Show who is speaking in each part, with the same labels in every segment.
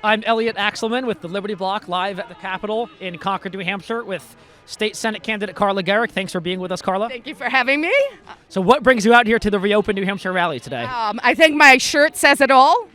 Speaker 1: I'm Elliot Axelman with the Liberty Block, live at the Capitol in Concord, New Hampshire, with State Senate candidate Carla Gericke. Thanks for being with us, Carla.
Speaker 2: Thank you for having me.
Speaker 1: So what brings you out here to the Reopen New Hampshire rally today?
Speaker 2: I think my shirt says it all.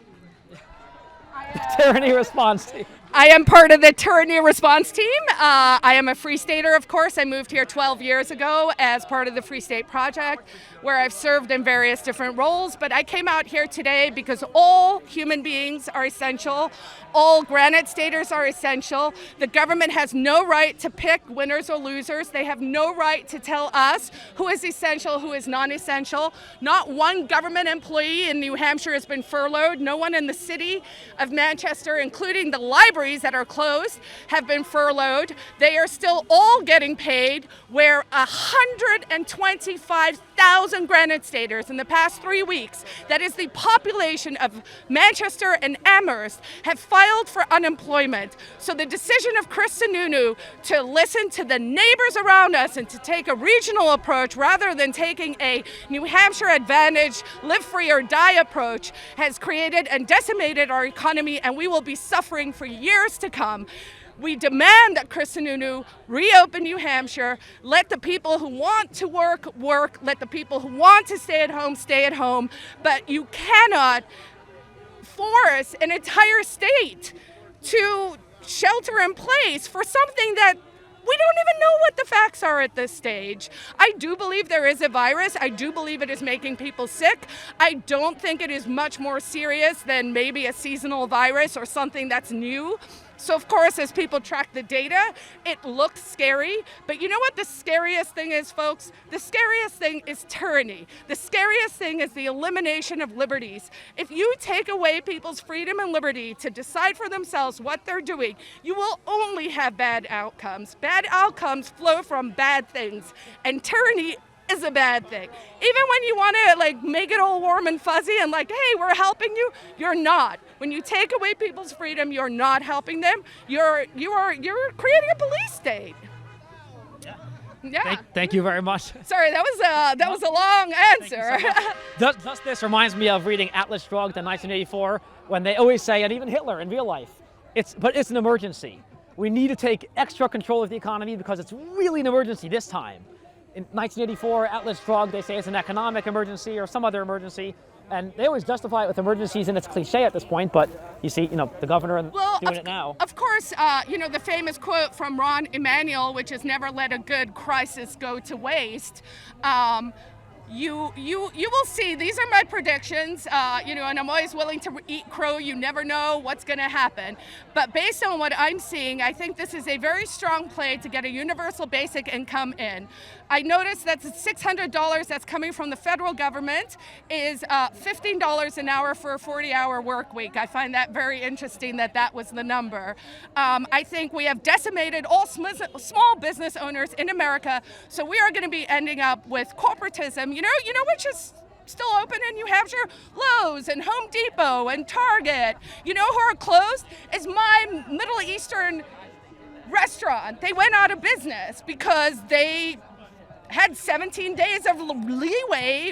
Speaker 1: Tyranny response team.
Speaker 2: I am part of the Tyranny response team. I am a Free Stater, of course. I moved here 12 years ago as part of the Free State Project, where I've served in various different roles. But I came out here today because all human beings are essential. All Granite Staters are essential. The government has no right to pick winners or losers. They have no right to tell us who is essential, who is non-essential. Not one government employee in New Hampshire has been furloughed. No one in the city of Manchester, including the libraries that are closed, have been furloughed. They are still all getting paid, where 125,000 Granite Staters in the past 3 weeks, that is the population of Manchester and Amherst, have filed for unemployment. So the decision of Chris Sununu to listen to the neighbors around us and to take a regional approach rather than taking a New Hampshire advantage, live free or die approach, has created and decimated our economy, and we will be suffering for years to come. We demand that Chris Sununu reopen New Hampshire, let the people who want to work, work, let the people who want to stay at home, stay at home, but you cannot force an entire state to shelter in place for something that we don't even know what the facts are at this stage. I do believe there is a virus. I do believe it is making people sick. I don't think it is much more serious than maybe a seasonal virus or something that's new. So of course, as people track the data, it looks scary. But you know what the scariest thing is, folks? The scariest thing is tyranny. The scariest thing is the elimination of liberties. If you take away people's freedom and liberty to decide for themselves what they're doing, you will only have bad outcomes. Bad outcomes flow from bad things, and tyranny is a bad thing. Even when you want to make it all warm and fuzzy and hey, we're helping you, you're not. When you take away people's freedom, you're not helping them. You're creating a police state. Yeah.
Speaker 1: Thank you very much.
Speaker 2: Sorry, that was a long answer.
Speaker 1: So thus, this reminds me of reading Atlas Shrugged in 1984, when they always say, and even Hitler in real life, but it's an emergency. We need to take extra control of the economy because it's really an emergency this time. In 1984, Atlas Shrugged, they say it's an economic emergency or some other emergency, and they always justify it with emergencies, and it's cliche at this point, but you see, the governor doing it now.
Speaker 2: Of course, the famous quote from Ron Emanuel, which is never let a good crisis go to waste. You will see, these are my predictions, and I'm always willing to eat crow. You never know what's going to happen. But based on what I'm seeing, I think this is a very strong play to get a universal basic income in. I noticed that the $600 that's coming from the federal government is $15 an hour for a 40-hour work week. I find that very interesting that was the number. I think we have decimated all small business owners in America, so we are going to be ending up with corporatism. You know which is still open in New Hampshire? Lowe's and Home Depot and Target. You know who are closed? Is my Middle Eastern restaurant. They went out of business because they had 17 days of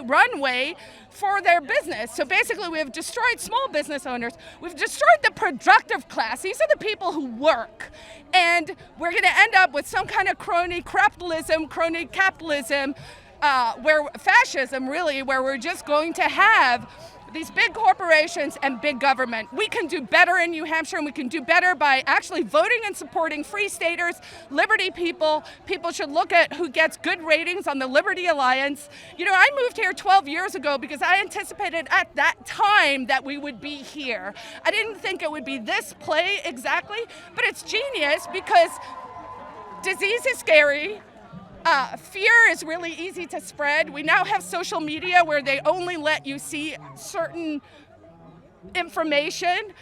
Speaker 2: runway for their business. So basically we have destroyed small business owners. We've destroyed the productive class. These are the people who work. And we're going to end up with some kind of crony capitalism, where fascism really, where we're just going to have these big corporations and big government. We can do better in New Hampshire, and we can do better by actually voting and supporting Free Staters, Liberty people. People should look at who gets good ratings on the Liberty Alliance. I moved here 12 years ago because I anticipated at that time that we would be here. I didn't think it would be this play exactly, but it's genius because disease is scary. Fear is really easy to spread. We now have social media where they only let you see certain information.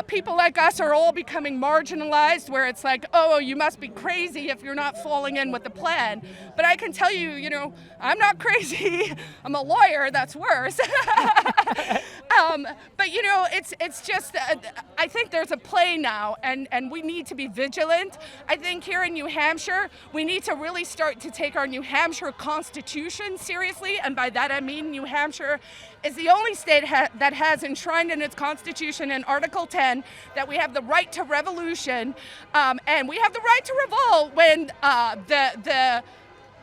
Speaker 2: People like us are all becoming marginalized, where it's oh, you must be crazy if you're not falling in with the plan. But I can tell you, I'm not crazy. I'm a lawyer, that's worse. But it's just, I think there's a play now, and we need to be vigilant. I think here in New Hampshire, we need to really start to take our New Hampshire Constitution seriously, and by that I mean New Hampshire is the only state that has enshrined in its constitution in Article 10 that we have the right to revolution, and we have the right to revolt when the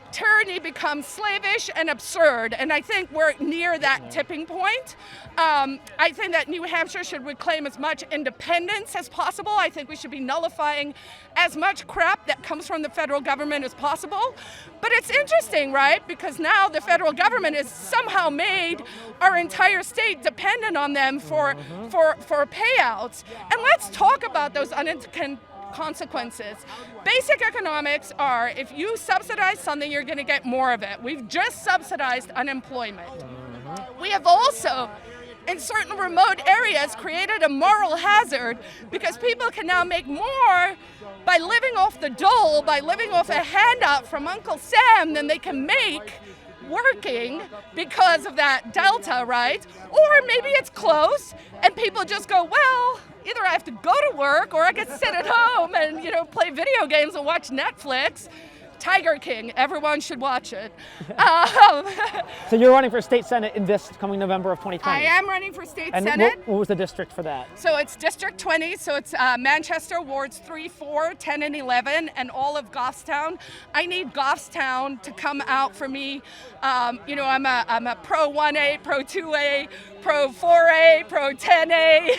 Speaker 2: tyranny becomes slavish and absurd, and I think we're near that tipping point. I think that New Hampshire should reclaim as much independence as possible. I think we should be nullifying as much crap that comes from the federal government as possible. But it's interesting, right? Because now the federal government has somehow made our entire state dependent on them for payouts. And let's talk about those unintended consequences. Basic economics are, if you subsidize something, you're going to get more of it. We've just subsidized unemployment. We have also, in certain remote areas, created a moral hazard because people can now make more by living off the dole, by living off a handout from Uncle Sam than they can make working because of that delta, right? Or maybe it's close and people just go, well, either I have to go to work or I can sit at home and, play video games and watch Netflix. Tiger King, everyone should watch it.
Speaker 1: So you're running for state senate in this coming November of 2020.
Speaker 2: I am running for state
Speaker 1: and
Speaker 2: senate.
Speaker 1: What was the district for that?
Speaker 2: So it's District 20, so it's Manchester, wards 3, 4, 10, and 11, and all of Goffstown. I need Goffstown to come out for me. I'm a pro 1A, pro 2A, pro 4A, pro 10A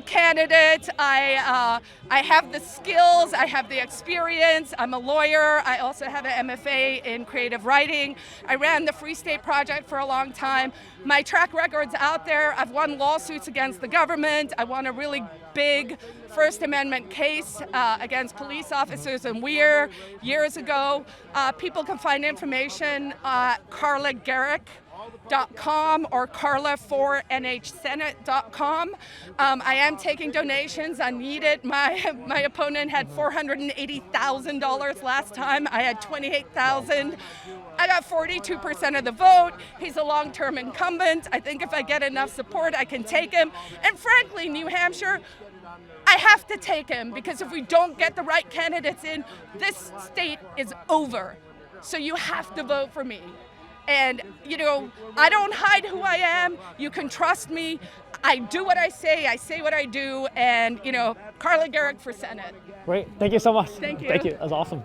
Speaker 2: candidate. I have the skills, I have the experience, I'm a lawyer, I also have an MFA in creative writing. I ran the Free State Project for a long time. My track record's out there. I've won lawsuits against the government. I won a really big First Amendment case against police officers in Weir years ago. People can find information at Carla Gericke.com or Carla4NHSenate.com. I am taking donations. I need it. My opponent had $480,000 last time. I had $28,000. I got 42% of the vote. He's a long-term incumbent. I think if I get enough support, I can take him. And frankly, New Hampshire, I have to take him because if we don't get the right candidates in, this state is over. So you have to vote for me. And, I don't hide who I am. You can trust me. I do what I say what I do. And, Carla Gericke for Senate.
Speaker 1: Great. Thank you so much.
Speaker 2: Thank you.
Speaker 1: Thank you. That was awesome.